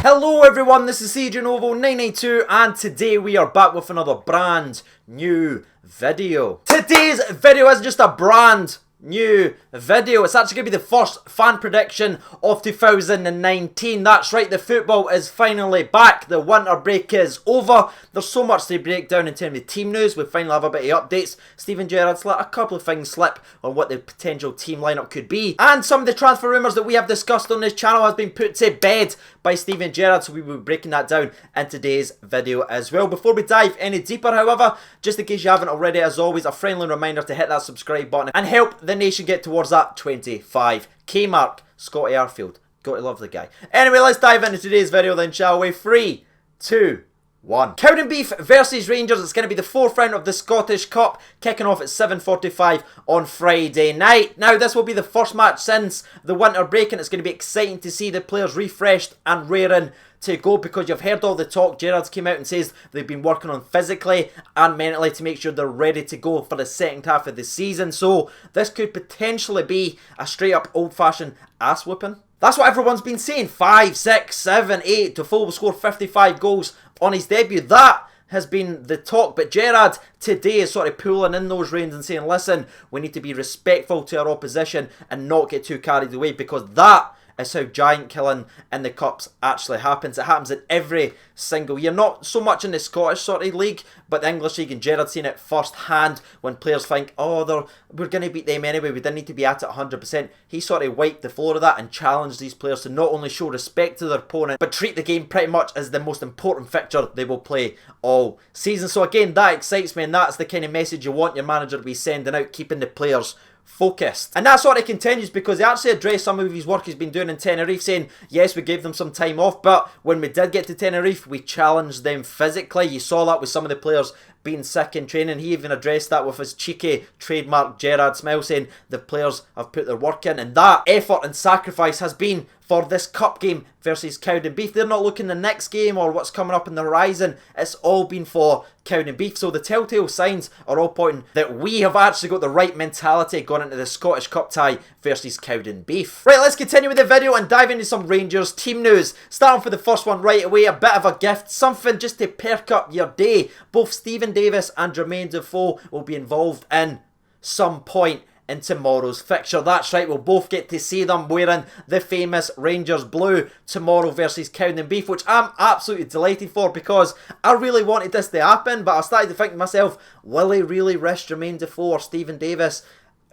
Hello everyone, this is CJNovo992 and today we are back with another brand new video. Today's video isn't just a brand new video, it's actually going to be the first fan prediction of 2019. That's right, the football is finally back, the winter break is over. There's so much to break down in terms of team news. We finally have a bit of updates. Steven Gerrard's let a couple of things slip on what the potential team lineup could be, and some of the transfer rumours that we have discussed on this channel has been put to bed by Steven Gerrard, so we will be breaking that down in today's video as well. Before we dive any deeper, however, just in case you haven't already, as always, a friendly reminder to hit that subscribe button and help the nation get towards that 25k mark. Scotty Arfield, got to love the guy. Anyway, let's dive into today's video then, shall we? 3, 2, 1. Cowdenbeath versus Rangers. It's going to be the fourth round of the Scottish Cup, kicking off at 7:45 on Friday night. Now, this will be the first match since the winter break, and it's going to be exciting to see the players refreshed and raring to go, because you've heard all the talk. Gerrard's came out and says they've been working on physically and mentally to make sure they're ready to go for the second half of the season. So this could potentially be a straight up old fashioned ass whooping. That's what everyone's been saying. 5, 6, 7, 8. Defoe will score 55 goals on his debut. That has been the talk, but Gerrard today is sort of pulling in those reins and saying, listen, we need to be respectful to our opposition and not get too carried away, because that is how giant killing in the Cups actually happens. It happens in every single year. Not so much in the Scottish sort of league, but the English league, and Gerrard's seen it first hand when players think, oh, we're going to beat them anyway, we didn't need to be at it 100%. He sort of wiped the floor of that and challenged these players to not only show respect to their opponent, but treat the game pretty much as the most important fixture they will play all season. So again, that excites me, and that's the kind of message you want your manager to be sending out, keeping the players focused. And that sort of continues, because he actually addressed some of his work he's been doing in Tenerife, saying, yes, we gave them some time off, but when we did get to Tenerife, we challenged them physically. You saw that with some of the players being sick in training. He even addressed that with his cheeky trademark Gerrard smile, saying the players have put their work in, and that effort and sacrifice has been for this cup game versus Cowdenbeath. They're not looking the next game or what's coming up in the horizon. It's all been for Cowdenbeath. So the telltale signs are all pointing that we have actually got the right mentality going into the Scottish Cup tie versus Cowdenbeath. Right, let's continue with the video and dive into some Rangers team news. Starting for the first one right away, a bit of a gift, something just to perk up your day. Both Steven Davis and Jermaine Defoe will be involved in some point in tomorrow's fixture. That's right, we'll both get to see them wearing the famous Rangers blue tomorrow versus Cowdenbeath, which I'm absolutely delighted for, because I really wanted this to happen, but I started to think to myself, will he really risk Jermaine Defoe or Steven Davis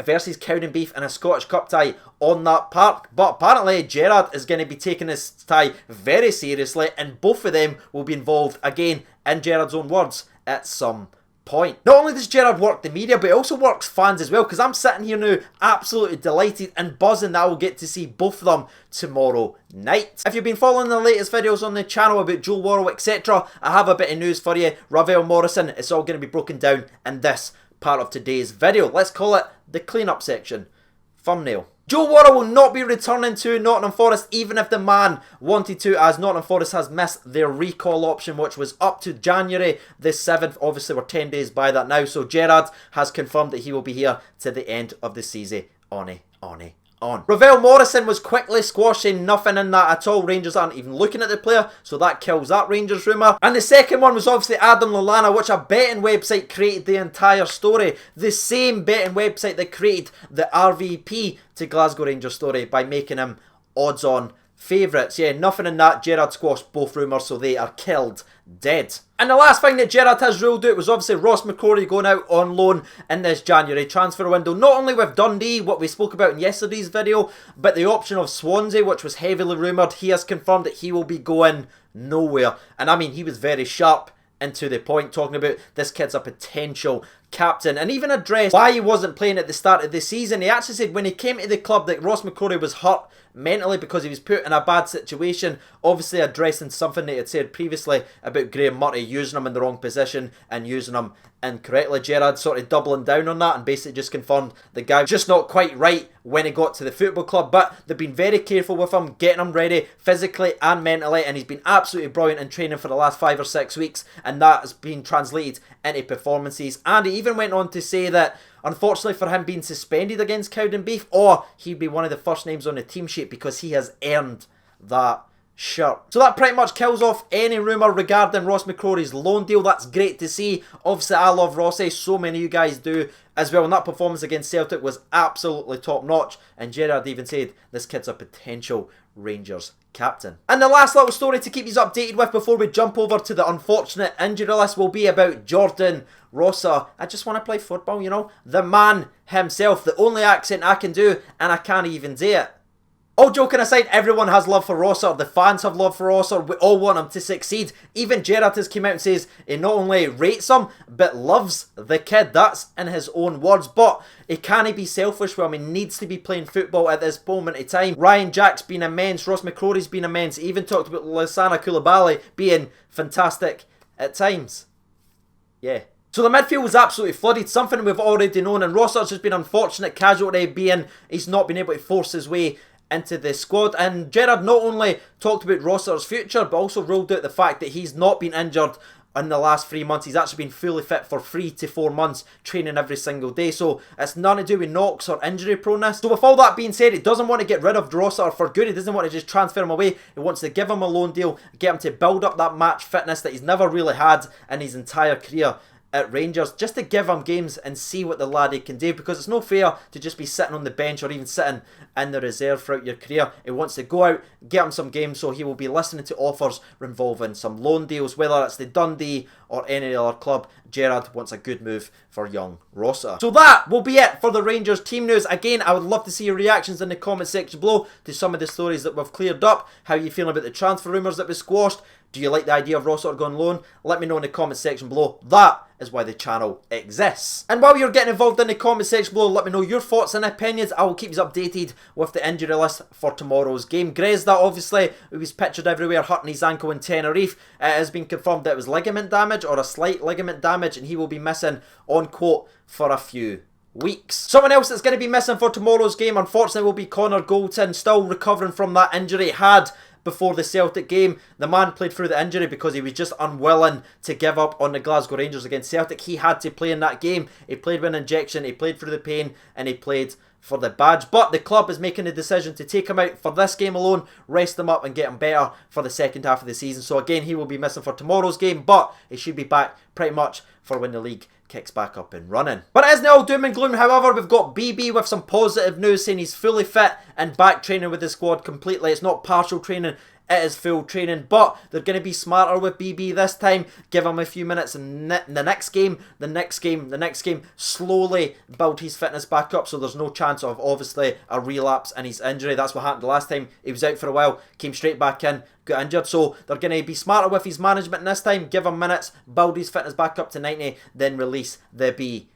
versus Cowdenbeath in a Scottish Cup tie on that park? But apparently Gerrard is going to be taking this tie very seriously, and both of them will be involved, again, in Gerrard's own words, at some point. Not only does Gerrard work the media, but he also works fans as well, because I'm sitting here now absolutely delighted and buzzing that I will get to see both of them tomorrow night. If you've been following the latest videos on the channel about Joe Worrall, etc., I have a bit of news for you. Ravel, Morrison, it's all going to be broken down in this part of today's video. Let's call it the cleanup section. Thumbnail. Joe Worrall will not be returning to Nottingham Forest, even if the man wanted to, as Nottingham Forest has missed their recall option, which was up to January the 7th. Obviously, we're 10 days by that now, so Gerrard has confirmed that he will be here to the end of the season. On. Ravel Morrison was quickly squashing, nothing in that at all. Rangers aren't even looking at the player, so that kills that Rangers rumour. And the second one was obviously Adam Lallana, which a betting website created the entire story. The same betting website that created the RVP to Glasgow Rangers story by making him odds-on favourites. Yeah, nothing in that. Gerrard squashed both rumours, so they are killed dead. And the last thing that Gerrard has ruled out was obviously Ross McCrorie going out on loan in this January transfer window. Not only with Dundee, what we spoke about in yesterday's video, but the option of Swansea, which was heavily rumoured. He has confirmed that he will be going nowhere. And I mean, he was very sharp and to the point, talking about this kid's a potential captain, and even addressed why he wasn't playing at the start of the season. He actually said when he came to the club that Ross McCrorie was hurt mentally because he was put in a bad situation, obviously addressing something that he had said previously about Graham Murray using him in the wrong position and using him incorrectly. Gerrard sort of doubling down on that and basically just confirmed the guy was just not quite right when he got to the football club, but they've been very careful with him, getting him ready physically and mentally, and he's been absolutely brilliant in training for the last 5 or 6 weeks, and that has been translated into performances. And he even went on to say that unfortunately for him being suspended against Cowdenbeath, or he'd be one of the first names on the team sheet because he has earned that shirt. So that pretty much kills off any rumour regarding Ross McCrory's loan deal. That's great to see. Obviously, I love Rossi. So many of you guys do as well. And that performance against Celtic was absolutely top notch. And Gerrard even said this kid's a potential Rangers captain. And the last little story to keep you updated with before we jump over to the unfortunate injury list will be about Jordan Rosa. I just want to play football, you know. The man himself. The only accent I can do, and I can't even do it. All joking aside, everyone has love for Rosa. The fans have love for Rosa. We all want him to succeed. Even Gerrard has come out and says he not only rates him, but loves the kid. That's in his own words. But he can't be selfish with him. He needs to be playing football at this moment in time. Ryan Jack's been immense. Ross McCrory's been immense. He even talked about Lallana being fantastic at times. Yeah. So the midfield was absolutely flooded, something we've already known. And Rossiter's just been unfortunate casualty being he's not been able to force his way into the squad. And Gerrard not only talked about Rossiter's future, but also ruled out the fact that he's not been injured in the last 3 months. He's actually been fully fit for 3 to 4 months, training every single day. So it's nothing to do with knocks or injury proneness. So with all that being said, he doesn't want to get rid of Rossiter for good. He doesn't want to just transfer him away. He wants to give him a loan deal, get him to build up that match fitness that he's never really had in his entire career at Rangers, just to give him games and see what the laddie can do, because it's no fair to just be sitting on the bench or even sitting in the reserve throughout your career. He wants to go out, get him some games, so he will be listening to offers involving some loan deals, whether it's the Dundee or any other club. Gerrard wants a good move for young Rossiter. So that will be it for the Rangers team news. Again, I would love to see your reactions in the comment section below to some of the stories that we've cleared up. How are you feeling about the transfer rumours that we squashed? Do you like the idea of Rossiter going loan? Let me know in the comment section below. That is why the channel exists. And while you're getting involved in the comment section below, let me know your thoughts and opinions. I will keep you updated with the injury list for tomorrow's game. Grezda, obviously, who was pictured everywhere hurting his ankle in Tenerife. It has been confirmed that it was ligament damage or a slight ligament damage, and he will be missing on quote for a few weeks. Someone else that's going to be missing for tomorrow's game, unfortunately, will be Connor Goldson, still recovering from that injury he had before the Celtic game. The man played through the injury because he was just unwilling to give up on the Glasgow Rangers against Celtic. He had to play in that game. He played with an injection, he played through the pain, and he played for the badge. But the club is making the decision to take him out for this game alone, rest him up and get him better for the second half of the season. So again, he will be missing for tomorrow's game, but he should be back pretty much for when the league kicks back up and running. But it isn't all doom and gloom. However, we've got BB with some positive news, saying he's fully fit and back training with the squad completely. It's not partial training, it is full training, but they're going to be smarter with BB this time. Give him a few minutes and the next game, slowly build his fitness back up so there's no chance of obviously a relapse in his injury. That's what happened the last time. He was out for a while, came straight back in, got injured. So they're going to be smarter with his management this time. Give him minutes, build his fitness back up to 90, then release the BB.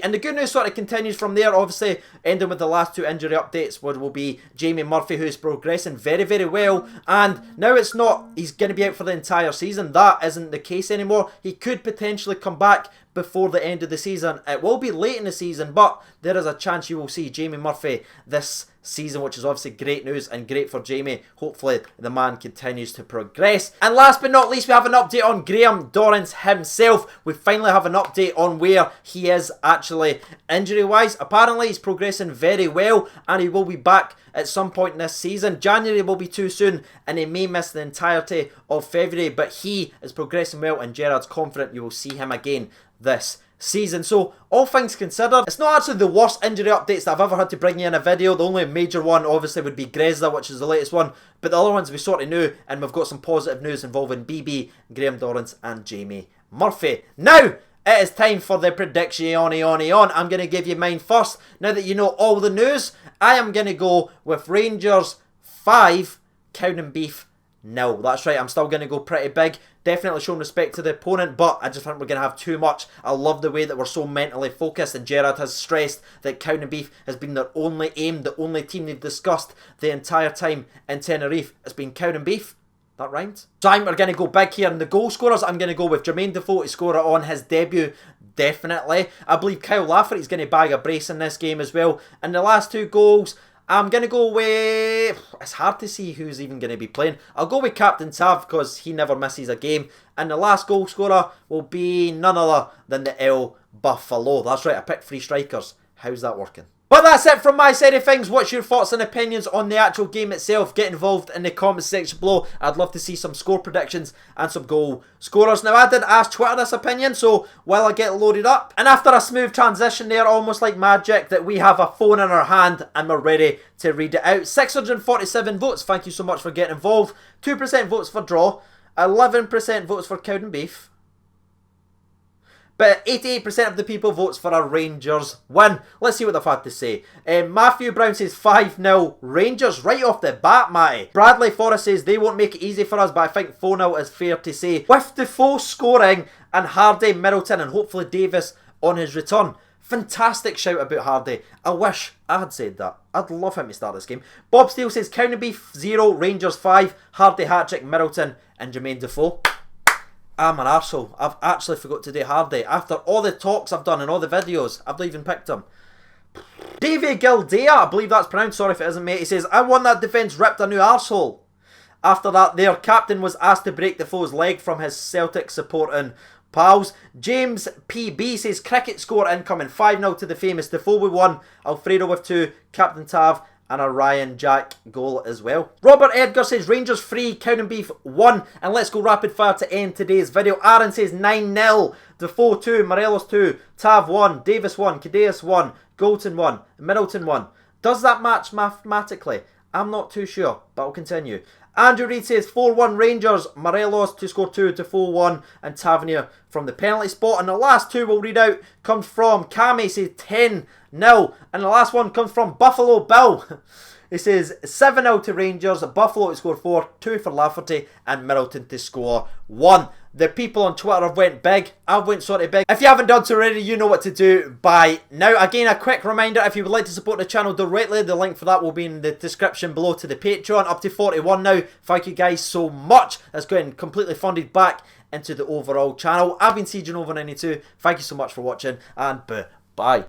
And the good news sort of continues from there. Obviously, ending with the last 2 injury updates will be Jamie Murphy, who's progressing very, very well. And now it's not he's going to be out for the entire season. That isn't the case anymore. He could potentially come back before the end of the season. It will be late in the season, but there is a chance you will see Jamie Murphy this season, which is obviously great news and great for Jamie. Hopefully the man continues to progress. And last but not least, we have an update on Graham Dorrans himself. We finally have an update on where he is actually injury wise. Apparently he's progressing very well and he will be back at some point this season. January will be too soon and he may miss the entirety of February, but he is progressing well and Gerrard's confident you will see him again this season. So all things considered, it's not actually the worst injury updates that I've ever had to bring you in a video. The only major one obviously would be Grezda, which is the latest one, but the other ones we sort of knew, and we've got some positive news involving BB, Graham Dorrans and Jamie Murphy. Now it is time for the prediction. I'm going to give you mine first. Now that you know all the news, I am going to go with Rangers 5, Cowdenbeath 0. That's right, I'm still going to go pretty big. Definitely showing respect to the opponent, but I just think we're going to have too much. I love the way that we're so mentally focused, and Gerrard has stressed that Cowdenbeath has been their only aim, the only team they've discussed the entire time in Tenerife. It's been Cowdenbeath. That rhymed. So we're going to go big here in the goal scorers. I'm going to go with Jermaine Defoe to score it on his debut. Definitely. I believe Kyle Lafferty's going to bag a brace in this game as well. And the last 2 goals, I'm going to go with... It's hard to see who's even going to be playing. I'll go with Captain Tav because he never misses a game. And the last goal scorer will be none other than the El Buffalo. That's right, I picked 3 strikers. How's that working? But that's it from my side of things. What's your thoughts and opinions on the actual game itself? Get involved in the comment section below. I'd love to see some score predictions and some goal scorers. Now, I did ask Twitter this opinion, so while I get loaded up, and after a smooth transition there, almost like magic, that we have a phone in our hand and we're ready to read it out. 647 votes. Thank you so much for getting involved. 2% votes for draw. 11% votes for Cowdenbeath. But 88% of the people votes for a Rangers win. Let's see what they've had to say. Matthew Brown says 5-0 Rangers right off the bat, Matty. Bradley Forrest says they won't make it easy for us, but I think 4-0 is fair to say. With Defoe scoring and Hardy, Middleton and hopefully Davis on his return. Fantastic shout about Hardy. I wish I had said that. I'd love him to start this game. Bob Steele says Cowdenbeath 0, Rangers 5, Hardy hat-trick, Middleton and Jermaine Defoe. I'm an arsehole. I've actually forgot to do Hardy. After all the talks I've done and all the videos, I've not even picked him. Davey Gildea, I believe that's pronounced, sorry if it isn't, mate. He says, I won that defence, ripped a new arsehole. After that, their captain was asked to break Defoe's leg from his Celtic supporting pals. James PB says, cricket score incoming, 5-0 to the famous Defoe with 1, Alfredo with 2, Captain Tav and a Ryan Jack goal as well. Robert Edgar says Rangers 3, Cowdenbeath 1. And let's go rapid fire to end today's video. Aaron says 9-0. Defoe 2, Morelos 2, Tav 1, Davis 1, Cadeas 1, Goulton 1, Middleton 1. Does that match mathematically? I'm not too sure, but I'll continue. Andrew Reid says 4-1 Rangers, Morelos to score 2, Defoe 1 and Tavernier from the penalty spot. And the last two we'll read out comes from Cammy, says 10-0. And the last one comes from Buffalo Bill. He says 7-0 to Rangers, Buffalo to score 4, 2 for Lafferty and Middleton to score 1. The people on Twitter have went big. I've went sort of big. If you haven't done so already, you know what to do by now. Again, a quick reminder, if you would like to support the channel directly, the link for that will be in the description below to the Patreon. Up to 41 now. Thank you guys so much. That's getting completely funded back into the overall channel. I've been CJNova92. Thank you so much for watching and bye.